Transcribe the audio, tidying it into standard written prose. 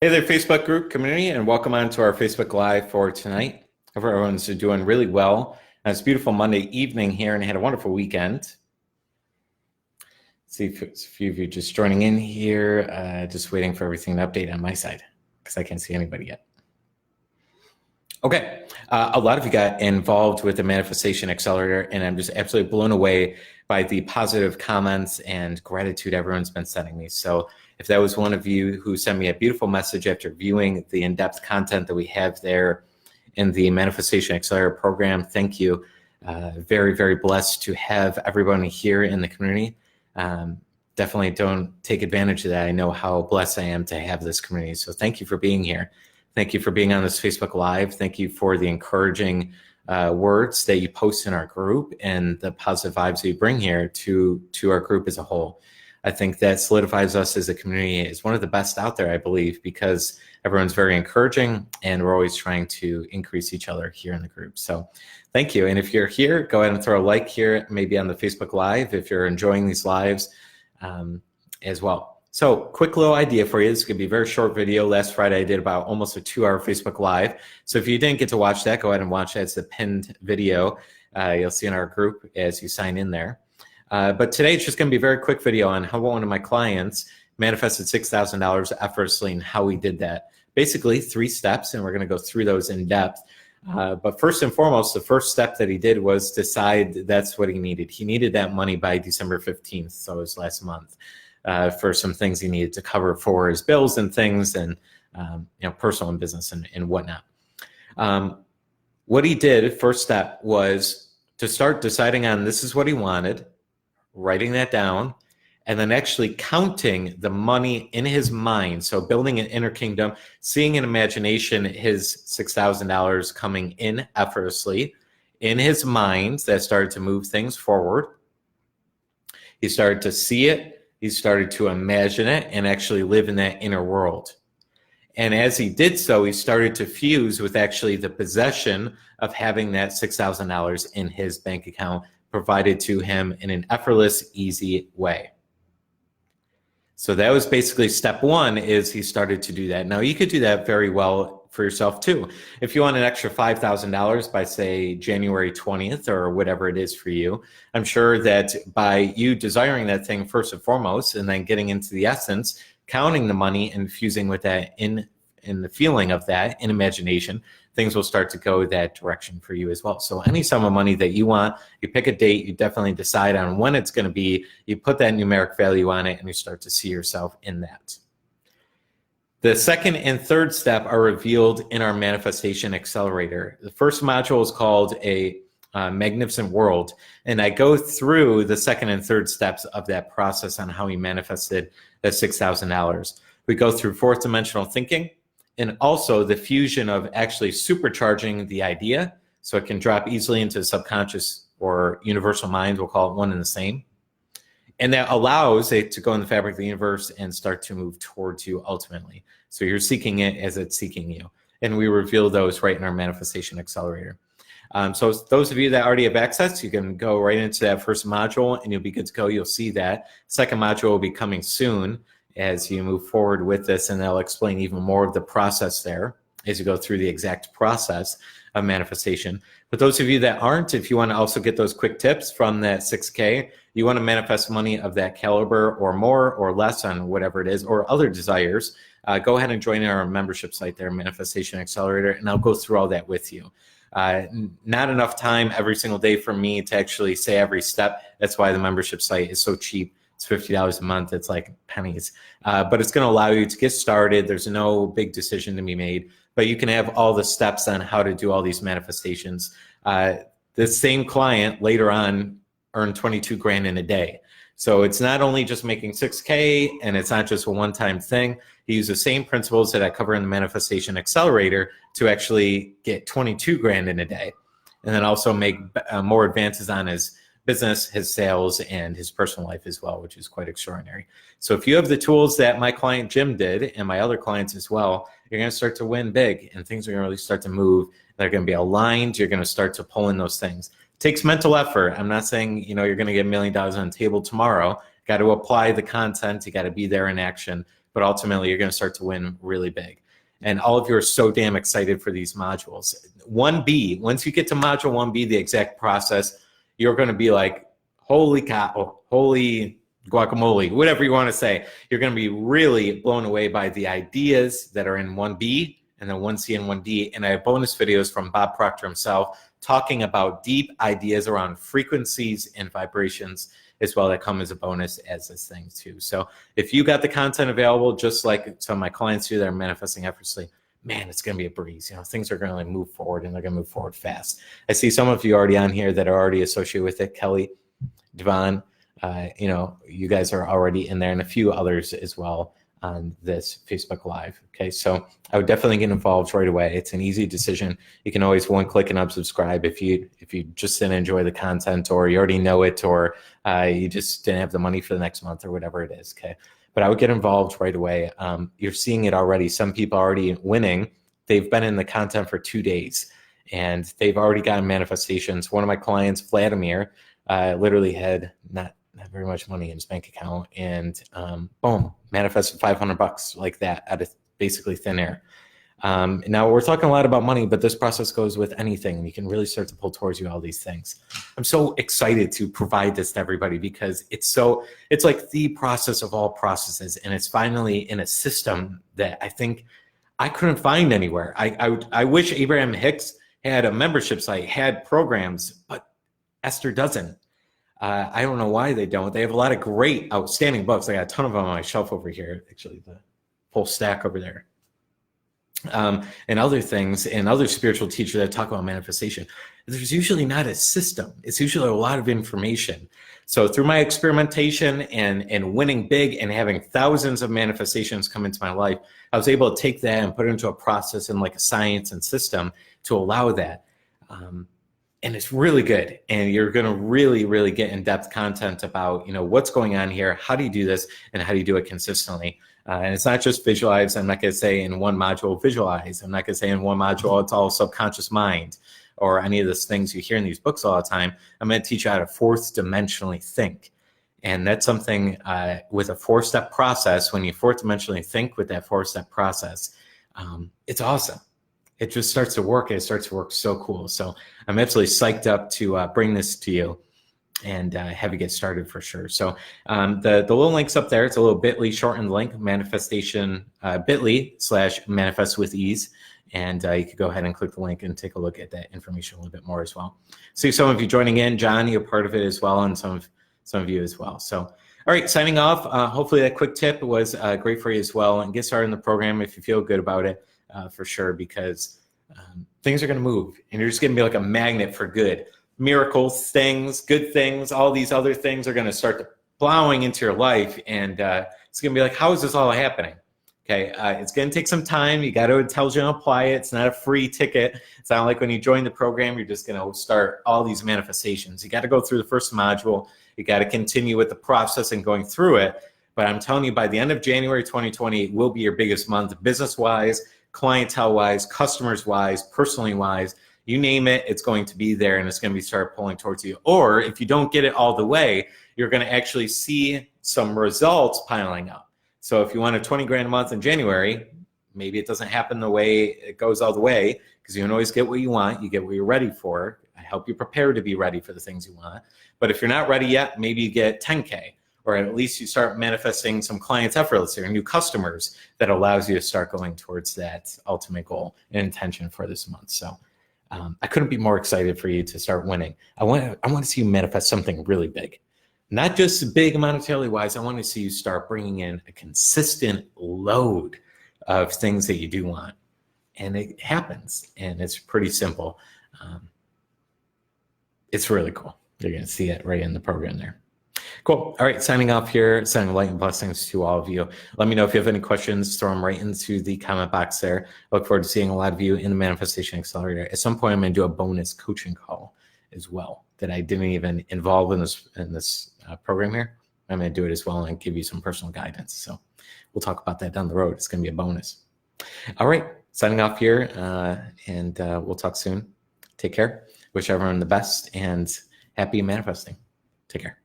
Hey there, Facebook group community, and welcome on to our Facebook Live for tonight. Hope everyone's doing really well. It's a beautiful Monday evening here, and I had a wonderful weekend. See if a few of you just joining in here, just waiting for everything to update on my side because I can't see anybody yet. Okay, a lot of you got involved with the Manifestation Accelerator, and I'm just absolutely blown away by the positive comments and gratitude everyone's been sending me. So if that was one of you who sent me a beautiful message after viewing the in-depth content that we have there in the Manifestation Accelerator program, thank you. Very, very blessed to have everyone here in the community. Definitely don't take advantage of that. I know how blessed I am to have this community. So thank you for being here. Thank you for being on this Facebook Live. Thank you for the encouraging words that you post in our group and the positive vibes that you bring here to our group as a whole. I think that solidifies us as a community as one of the best out there, I believe, because everyone's very encouraging and we're always trying to increase each other here in the group. So thank you. And if you're here, go ahead and throw a like here, maybe on the Facebook Live, if you're enjoying these lives as well. So quick little idea for you. This is going to be a very short video. Last Friday, I did about almost a 2-hour Facebook Live. So if you didn't get to watch that, go ahead and watch that. It's the pinned video you'll see in our group as you sign in there. But today, it's just going to be a very quick video on how one of my clients manifested $6,000 effortlessly and how we did that. Basically, 3 steps, and we're going to go through those in depth. But first and foremost, the first step that he did was decide that's what he needed. He needed that money by December 15th, so it was last month. For some things he needed to cover for his bills and things and personal and business and whatnot. What he did, first step, was to start deciding on this is what he wanted, writing that down, and then actually counting the money in his mind. So building an inner kingdom, seeing in imagination his $6,000 coming in effortlessly in his mind. That started to move things forward. He started to see it. He started to imagine it and actually live in that inner world. And as he did so, he started to fuse with actually the possession of having that $6,000 in his bank account provided to him in an effortless, easy way. So that was basically step 1, is he started to do that. Now you could do that very well for yourself too. If you want an extra $5,000 by, say, January 20th or whatever it is for you, I'm sure that by you desiring that thing first and foremost, and then getting into the essence, counting the money and fusing with that in the feeling of that in imagination, things will start to go that direction for you as well. So any sum of money that you want, you pick a date, you definitely decide on when it's going to be, you put that numeric value on it, and you start to see yourself in that. The second and third step are revealed in our Manifestation Accelerator. The first module is called a Magnificent World, and I go through the second and third steps of that process on how he manifested that $6,000. We go through 4th dimensional thinking, and also the fusion of actually supercharging the idea so it can drop easily into the subconscious or universal mind. We'll call it one and the same. And that allows it to go in the fabric of the universe and start to move towards you ultimately. So you're seeking it as it's seeking you. And we reveal those right in our Manifestation Accelerator. So those of you that already have access, you can go right into that first module and you'll be good to go. You'll see that. Second module will be coming soon as you move forward with this, and they'll explain even more of the process there as you go through the exact process of manifestation. But those of you that aren't, if you want to also get those quick tips from that 6K, you want to manifest money of that caliber or more or less on whatever it is, or other desires, go ahead and join our membership site there, Manifestation Accelerator, and I'll go through all that with you. Not enough time every single day for me to actually say every step. That's why the membership site is so cheap. It's $50 a month. It's like pennies. But it's going to allow you to get started. There's no big decision to be made, but you can have all the steps on how to do all these manifestations. The same client later on earned 22 grand in a day. So it's not only just making 6K, and it's not just a one-time thing. He used the same principles that I cover in the Manifestation Accelerator to actually get 22 grand in a day, and then also make more advances on his business, his sales, and his personal life as well, which is quite extraordinary. So if you have the tools that my client Jim did and my other clients as well, you're going to start to win big, and things are going to really start to move. They're going to be aligned. You're going to start to pull in those things. It takes mental effort. I'm not saying, you're going to get $1 million on the table tomorrow. Got to apply the content. You got to be there in action. but ultimately you're going to start to win really big. And all of you are so damn excited for these modules. 1B, once you get to module 1B, the exact process, you're going to be like, holy cow, holy guacamole, whatever you want to say. You're going to be really blown away by the ideas that are in 1B and then 1C and 1D. And I have bonus videos from Bob Proctor himself talking about deep ideas around frequencies and vibrations as well that come as a bonus as this thing too. So if you got the content available, just like some of my clients do that are manifesting effortlessly, man, it's going to be a breeze. You know, things are going to move forward and they're going to move forward fast. I see some of you already on here that are already associated with it. Kelly, Devon, you know, you guys are already in there, and a few others as well on this Facebook Live. Okay, so I would definitely get involved right away. It's an easy decision. You can always one click and unsubscribe if you just didn't enjoy the content, or you already know it, or you just didn't have the money for the next month, or whatever it is. Okay, but I would get involved right away. You're seeing it already. Some people are already winning. They've been in the content for 2 days and they've already gotten manifestations. One of my clients, Vladimir, literally had not very much money in his bank account, and boom, manifested $500 like that out of basically thin air. Now we're talking a lot about money, but this process goes with anything, and you can really start to pull towards you all these things. I'm so excited to provide this to everybody because it's like the process of all processes, and it's finally in a system that I think I couldn't find anywhere. I wish Abraham Hicks had a membership site, had programs, but Esther doesn't. I don't know why they don't. They have a lot of great, outstanding books. I got a ton of them on my shelf over here, actually, the full stack over there. And other things, and other spiritual teachers that talk about manifestation. There's usually not a system. It's usually a lot of information. So through my experimentation and winning big and having thousands of manifestations come into my life, I was able to take that and put it into a process and like a science and system to allow that. And it's really good. And you're going to really, really get in-depth content about, you know, what's going on here, how do you do this, and how do you do it consistently. And it's not just visualize. I'm not going to say in one module, visualize. I'm not going to say in one module, it's all subconscious mind or any of those things you hear in these books all the time. I'm going to teach you how to fourth dimensionally think. And that's something with a 4-step process. When you fourth dimensionally think with that 4-step process, it's awesome. It just starts to work. It starts to work so cool. So I'm absolutely psyched up to bring this to you and have you get started for sure. So the little link's up there. It's a little bit.ly shortened link, manifestation, bit.ly/manifest with ease. And you could go ahead and click the link and take a look at that information a little bit more as well. See some of you joining in. John, you're part of it as well, and some of you as well. So, all right, signing off. Hopefully that quick tip was great for you as well. And get started in the program if you feel good about it. For sure, because things are going to move and you're just going to be like a magnet for good. Miracles, things, good things, all these other things are going to start plowing into your life, and it's going to be like, how is this all happening? Okay, it's going to take some time. You got to intelligently apply it. It's not a free ticket. It's not like when you join the program, you're just going to start all these manifestations. You got to go through the first module. You got to continue with the process and going through it. But I'm telling you, by the end of January 2020, it will be your biggest month, business-wise, clientele-wise, customers-wise, personally-wise, you name it, it's going to be there, and it's going to be start pulling towards you. Or if you don't get it all the way, you're going to actually see some results piling up. So if you want a 20 grand a month in January, maybe it doesn't happen the way it goes all the way, because you don't always get what you want. You get what you're ready for. I help you prepare to be ready for the things you want. But if you're not ready yet, maybe you get 10K. Or at least you start manifesting some clients effortlessly or new customers that allows you to start going towards that ultimate goal and intention for this month. So I couldn't be more excited for you to start winning. I want to see you manifest something really big, not just big monetarily wise. I want to see you start bringing in a consistent load of things that you do want. And it happens, and it's pretty simple. It's really cool. You're going to see it right in the program there. Cool. All right, signing off here, sending light and blessings to all of you. Let me know if you have any questions, throw them right into the comment box there. I look forward to seeing a lot of you in the Manifestation Accelerator. At some point, I'm going to do a bonus coaching call as well that I didn't even involve in this program here. I'm going to do it as well and give you some personal guidance. So we'll talk about that down the road. It's going to be a bonus. All right, signing off here, and we'll talk soon. Take care. Wish everyone the best and happy manifesting. Take care.